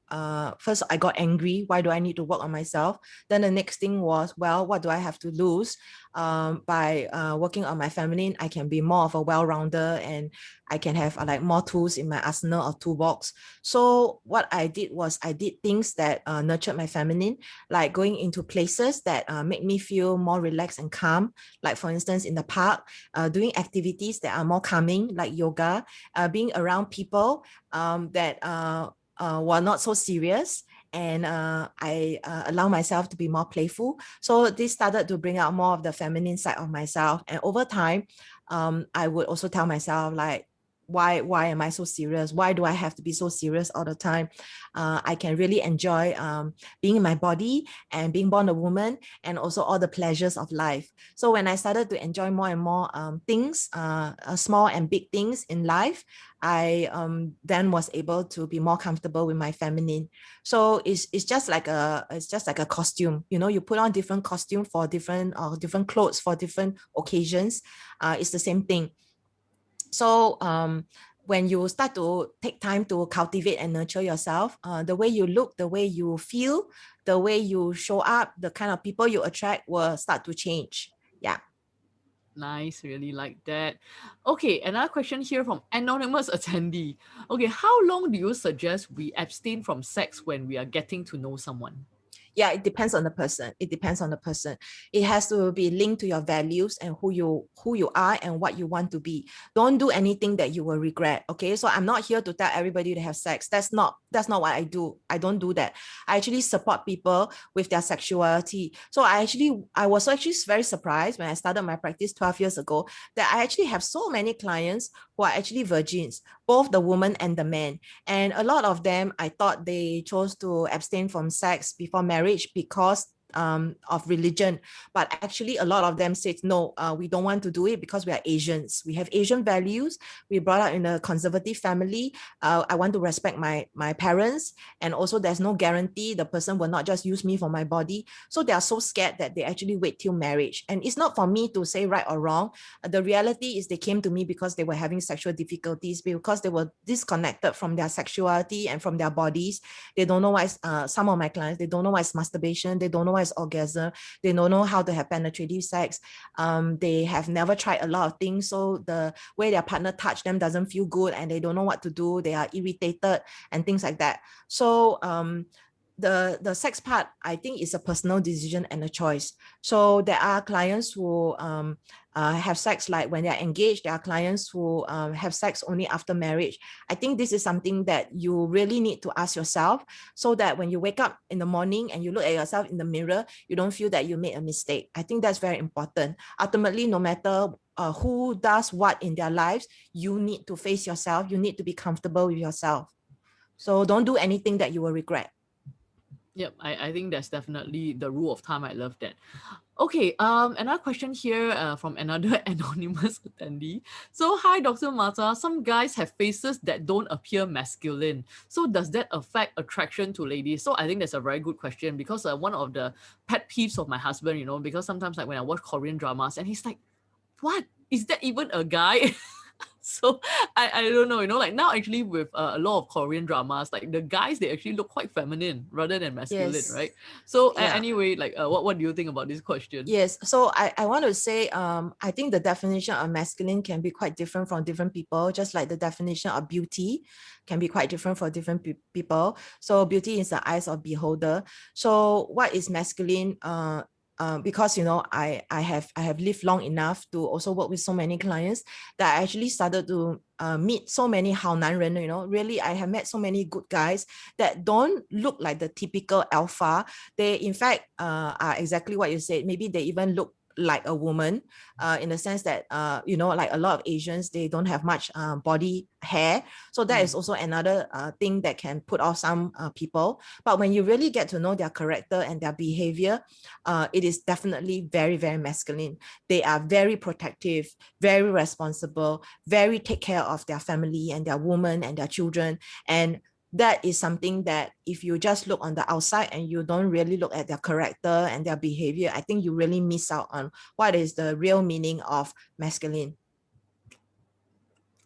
first I got angry. Why do I need to work on myself? Then the next thing was, well, what do I have to lose? By working on my feminine, I can be more of a well-rounder, and I can have like more tools in my arsenal or toolbox. So what I did was I did things that nurtured my feminine, like going into places that make me feel more relaxed and calm. Like for instance, in the park, doing activities that are more calming, like yoga, being around people that were not so serious. And I allow myself to be more playful. So this started to bring out more of the feminine side of myself. And over time, I would also tell myself like, why am I so serious? Why do I have to be so serious all the time? I can really enjoy being in my body and being born a woman, and also all the pleasures of life. So when I started to enjoy more and more things, small and big things in life, I then was able to be more comfortable with my feminine. So it's just like a costume. You put on different costume for different clothes for different occasions. It's the same thing. So when you start to take time to cultivate and nurture yourself, the way you look, the way you feel, the way you show up, the kind of people you attract will start to change. Yeah. Nice, really like that. Okay, another question here from anonymous attendee. Okay, how long do you suggest we abstain from sex when we are getting to know someone? Yeah, it depends on the person. It depends on the person. It has to be linked to your values and who you are and what you want to be. Don't do anything that you will regret. Okay, so I'm not here to tell everybody to have sex. That's not what I do. I don't do that. I actually support people with their sexuality. So I was actually very surprised when I started my practice 12 years ago that I actually have so many clients who are actually virgins, both the woman and the man. And a lot of them, I thought they chose to abstain from sex before marriage because of religion. But actually, a lot of them said, no, we don't want to do it because we are Asians. We have Asian values. We brought up in a conservative family. I want to respect my parents. And also, there's no guarantee the person will not just use me for my body. So they are so scared that they actually wait till marriage. And it's not for me to say right or wrong. The reality is they came to me because they were having sexual difficulties, because they were disconnected from their sexuality and from their bodies. They don't know what is, some of my clients, they don't know what is masturbation. They don't know what is orgasm. They don't know how to have penetrative sex. They have never tried a lot of things. So the way their partner touch them doesn't feel good, and they don't know what to do. They are irritated and things like that. So the sex part, I think, is a personal decision and a choice. So there are clients who have sex like when they're engaged. There are clients who have sex only after marriage. I think this is something that you really need to ask yourself, so that when you wake up in the morning and you look at yourself in the mirror, you don't feel that you made a mistake. I think that's very important. Ultimately, no matter who does what in their lives, you need to face yourself. You need to be comfortable with yourself. So don't do anything that you will regret. Yep, I think that's definitely the rule of thumb. I love that. Okay, another question here from another anonymous attendee. So, hi, Dr. Mata. Some guys have faces that don't appear masculine. So, does that affect attraction to ladies? So, I think that's a very good question, because one of the pet peeves of my husband, because sometimes like when I watch Korean dramas and he's like, what? Is that even a guy? So I don't know, like now actually with a lot of Korean dramas, like the guys, they actually look quite feminine rather than masculine, Yes. right? So Yeah. anyway, like what do you think about this question? Yes. So I want to say, I think the definition of masculine can be quite different from different people, just like the definition of beauty can be quite different for different people. So beauty is the eyes of beholder. So what is masculine? Because I have lived long enough to also work with so many clients that I actually started to meet so many 好男人. Really, I have met so many good guys that don't look like the typical alpha. They in fact are exactly what you said. Maybe they even look like a woman, in the sense that, you know, like a lot of Asians, they don't have much body hair. So that is also another thing that can put off some people. But when you really get to know their character and their behavior, it is definitely very, very masculine. They are very protective, very responsible, very take care of their family and their woman and their children. And that is something that if you just look on the outside and you don't really look at their character and their behavior, I think you really miss out on what is the real meaning of masculine.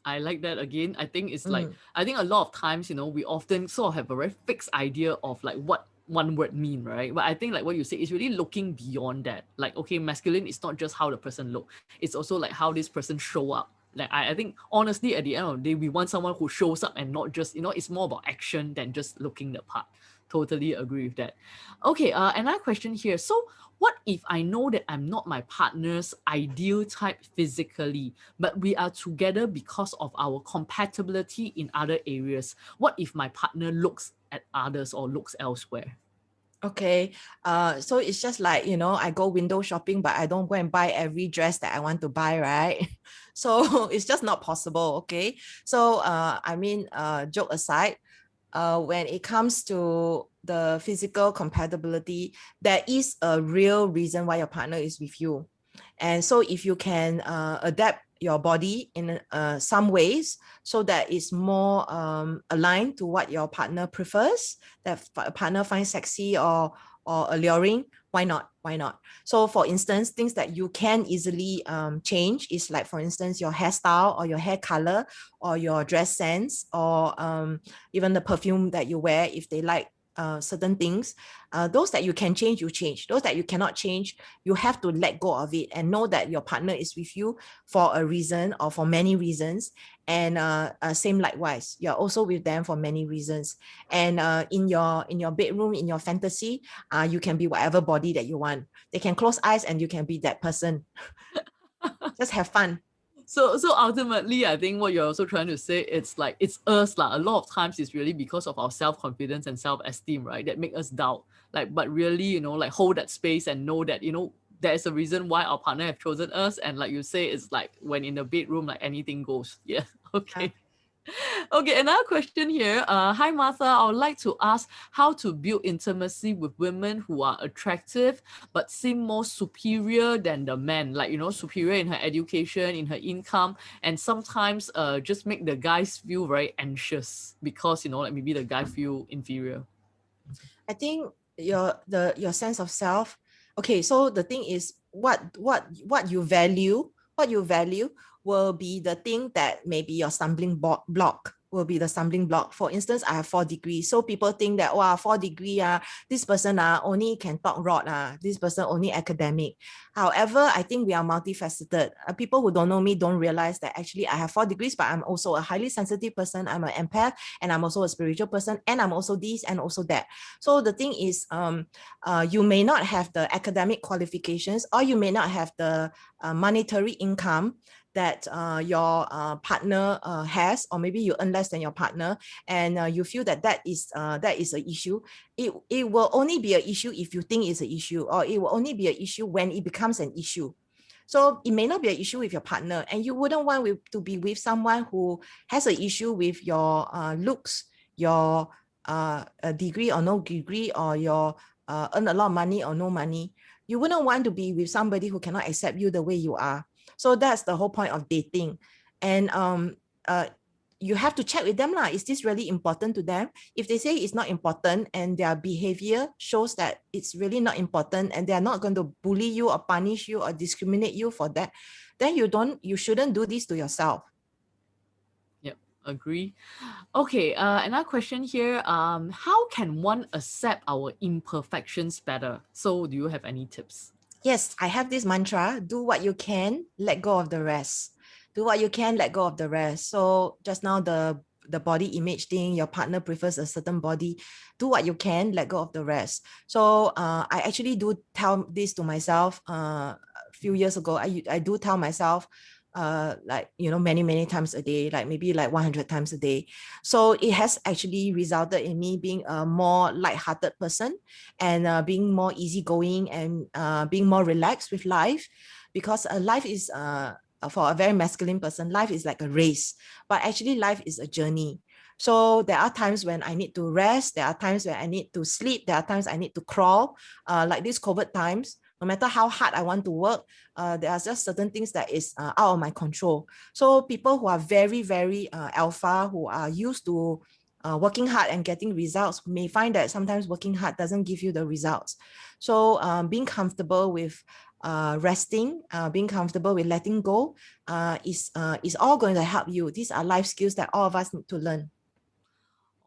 I like that again. I think it's like, I think a lot of times, you know, we often sort of have a very fixed idea of like what one word mean, right? But I think like what you say is really looking beyond that. Like, okay, masculine is not just how the person look. It's also like how this person show up. Like, I think honestly, at the end of the day, we want someone who shows up and not just, you know, it's more about action than just looking the part. Totally agree with that. Okay, another question here. So what if I know that I'm not my partner's ideal type physically, but we are together because of our compatibility in other areas? What if my partner looks at others or looks elsewhere? Okay, so it's just like, you know, I go window shopping, but I don't go and buy every dress that I want to buy, right? So it's just not possible, okay? So, I mean, joke aside, when it comes to the physical compatibility, there is a real reason why your partner is with you. And so if you can adapt your body in some ways so that it's more aligned to what your partner prefers, that a partner finds sexy or alluring, why not? Why not? So for instance, things that you can easily change is like, for instance, your hairstyle or your hair color or your dress sense or even the perfume that you wear if they like certain things. Those that you can change, you change. Those that you cannot change, you have to let go of it and know that your partner is with you for a reason or for many reasons. And same likewise, you're also with them for many reasons. And in your bedroom, in your fantasy, you can be whatever body that you want. They can close eyes and you can be that person. Just have fun. So ultimately, I think what you're also trying to say, it's like it's us lah. A lot of times it's really because of our self-confidence and self-esteem, right? That make us doubt. Like, but really, you know, like hold that space and know that, you know, there's a reason why our partner have chosen us. And like you say, it's like when in the bedroom, like anything goes. Yeah. Okay. Okay, another question here. Hi, Martha. I would like to ask how to build intimacy with women who are attractive but seem more superior than the men, like, you know, superior in her education, in her income, and sometimes just make the guys feel very anxious because, you know, like maybe the guy feel inferior. I think your sense of self. Okay, so the thing is, what you value, will be the thing that maybe your stumbling block will be the stumbling block. For instance, I have 4 degrees. So people think that, wow, 4 degree, this person only can talk rod, this person only academic. However, I think we are multifaceted. People who don't know me don't realize that actually I have 4 degrees, but I'm also a highly sensitive person. I'm an empath, and I'm also a spiritual person, and I'm also this and also that. So the thing is, you may not have the academic qualifications, or you may not have the monetary income that your partner has, or maybe you earn less than your partner, and you feel that that is an issue. It will only be an issue if you think it's an issue, or it will only be an issue when it becomes an issue. So it may not be an issue with your partner, and you wouldn't want to be with someone who has an issue with your looks, your degree or no degree, or your earn a lot of money or no money. You wouldn't want to be with somebody who cannot accept you the way you are. So that's the whole point of dating. And you have to check with them lah. Is this really important to them? If they say it's not important and their behavior shows that it's really not important, and they're not going to bully you or punish you or discriminate you for that, then you shouldn't do this to yourself. Yep, agree. Okay, another question here. How can one accept our imperfections better? So do you have any tips? Yes, I have this mantra: do what you can, let go of the rest. Do what you can, let go of the rest. So just now, the body image thing, your partner prefers a certain body. Do what you can, let go of the rest. So I actually do tell this to myself a few years ago. I do tell myself, like, many times a day, like maybe like 100 times a day. So it has actually resulted in me being a more lighthearted person, and being more easygoing, and being more relaxed with life, because life is, for a very masculine person, life is like a race, but actually life is a journey. So there are times when I need to rest. There are times when I need to sleep. There are times I need to crawl. Like these COVID times, no matter how hard I want to work, there are just certain things that is out of my control. So people who are very, very alpha, who are used to working hard and getting results, may find that sometimes working hard doesn't give you the results. So being comfortable with resting, being comfortable with letting go, is all going to help you. These are life skills that all of us need to learn.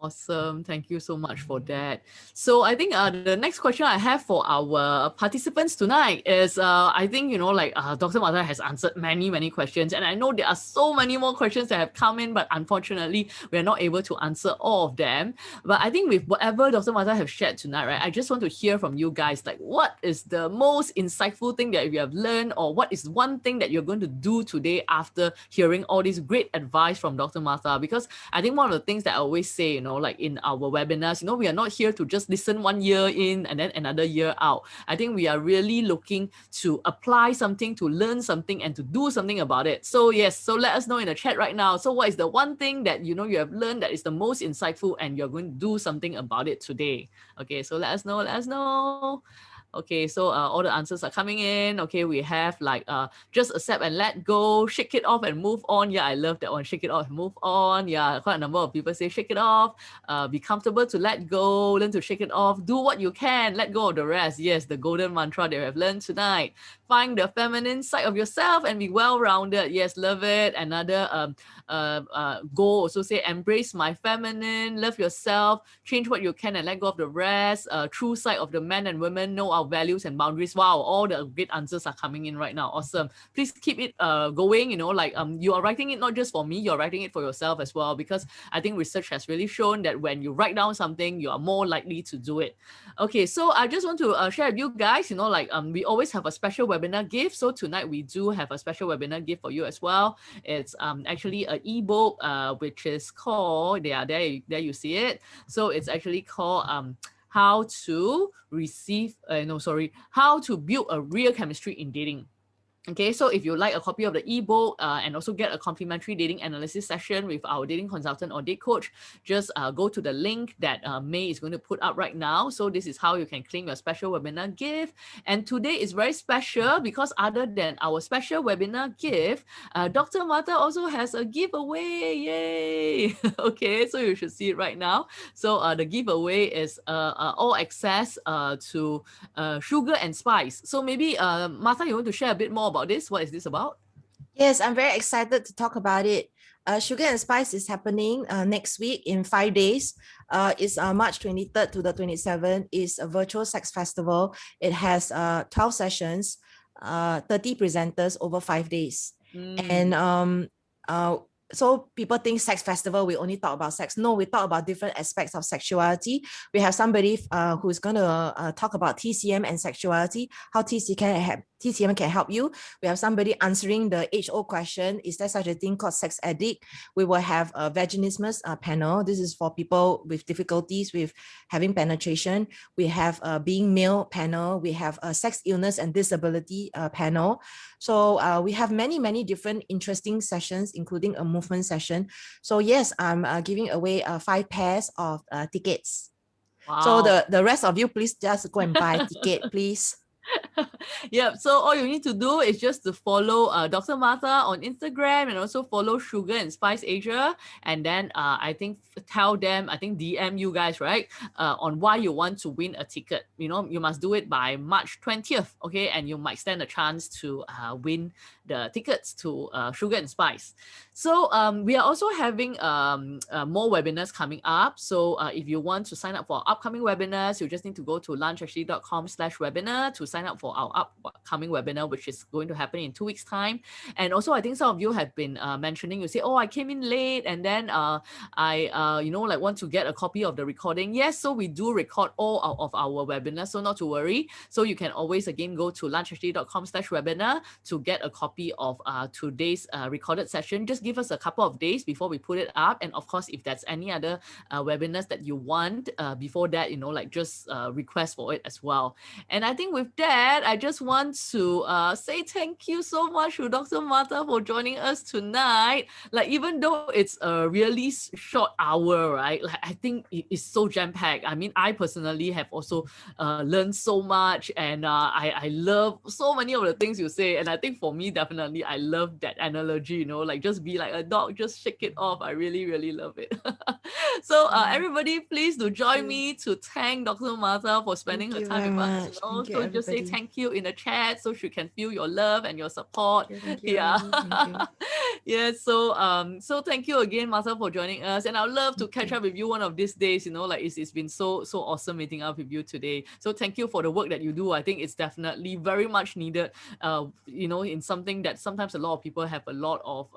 Awesome. Thank you so much for that. So I think the next question I have for our participants tonight is, I think, Dr. Martha has answered many, many questions. And I know there are so many more questions that have come in, but unfortunately, we're not able to answer all of them. But I think with whatever Dr. Martha have shared tonight, right, I just want to hear from you guys, like, what is the most insightful thing that you have learned, or what is one thing that you're going to do today after hearing all this great advice from Dr. Martha? Because I think one of the things that I always say, like in our webinars, we are not here to just listen 1 year in and then another year out. I think we are really looking to apply something, to learn something, and to do something about it. So yes, so let us know in the chat right now. So what is the one thing that you have learned that is the most insightful and you're going to do something about it today? Okay, so let us know. Okay, so all the answers are coming in. Okay, we have like just accept and let go, shake it off and move on. Yeah, I love that one. Shake it off and move on. Yeah, quite a number of people say shake it off. Be comfortable to let go, learn to shake it off. Do what you can, let go of the rest. Yes, the golden mantra that we have learned tonight. Find the feminine side of yourself and be well-rounded. Yes, love it. Another goal also say embrace my feminine, love yourself, change what you can and let go of the rest. True side of the men and women, know our values and boundaries. Wow, all the great answers are coming in right now. Awesome. Please keep it going. You are writing it not just for me, you're writing it for yourself as well, because I think research has really shown that when you write down something, you are more likely to do it. Okay, so I just want to share with you guys, we always have a special webinar gift. So tonight we do have a special webinar gift for you as well. It's actually an ebook, which is called, there you see it. So it's actually called how to build a real chemistry in dating. Okay, so if you like a copy of the ebook and also get a complimentary dating analysis session with our dating consultant or date coach, just go to the link that May is going to put up right now. So this is how you can claim your special webinar gift. And today is very special because other than our special webinar gift, Dr. Martha also has a giveaway. Yay! Okay, so you should see it right now. So the giveaway is all access to sugar and spice. So maybe Martha, you want to share a bit more about this? What is this about? Yes, I'm very excited to talk about it. Sugar and Spice is happening next week in 5 days. It's March 23rd to the 27th. It's a virtual sex festival. It has 12 sessions, 30 presenters over 5 days. And so people think sex festival, we only talk about sex. No, we talk about different aspects of sexuality. We have somebody who's going to talk about TCM and sexuality, how TCM can help you. We have somebody answering the age-old question, is there such a thing called sex addict? We will have a vaginismus panel. This is for people with difficulties with having penetration. We have a being male panel. We have a sex illness and disability panel. So we have many, many different interesting sessions, including a movement session. So yes, I'm giving away 5 pairs of tickets. Wow. So the rest of you, please just go and buy a ticket, please. Yep, so all you need to do is just to follow Dr. Martha on Instagram and also follow Sugar and Spice Asia, and then I think tell them, I think DM you guys, right, on why you want to win a ticket. You must do it by March 20th, okay, and you might stand a chance to win the tickets to Sugar and Spice. So we are also having more webinars coming up. So if you want to sign up for upcoming webinars, you just need to go to lunchactually.com/webinar to sign up for our upcoming webinar, which is going to happen in 2 weeks' time. And also, I think some of you have been mentioning, you say, oh, I came in late and then I like want to get a copy of the recording. Yes, so we do record all of our webinars, so not to worry. So you can always again go to lunchhd.com/webinar to get a copy of today's recorded session. Just give us a couple of days before we put it up. And of course, if there's any other webinars that you want before that, like just request for it as well. And I think with that, I just want to say thank you so much to Dr. Martha for joining us tonight. Like, even though it's a really short hour, right? Like, I think it is so jam-packed. I mean, I personally have also learned so much, and I love so many of the things you say. And I think for me, definitely, I love that analogy, like just be like a dog, just shake it off. I really, really love it. So everybody, please do join me to thank Dr. Martha for spending her time with us. So just say thank you in the chat so she can feel your love and your support. Thank you. Thank you. Yeah, so thank you again, Martha, for joining us. And I'd love to catch up with you one of these days. Like it's been so awesome meeting up with you today. So thank you for the work that you do. I think it's definitely very much needed, in something that sometimes a lot of people have a lot of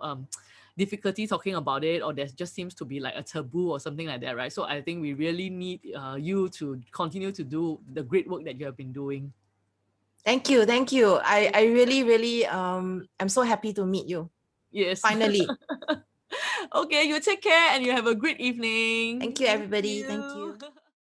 difficulty talking about it, or there just seems to be like a taboo or something like that, right? So I think we really need you to continue to do the great work that you have been doing. Thank you. I really I'm so happy to meet you. Yes. Finally. Okay, you take care and you have a great evening. Thank you, everybody. Thank you.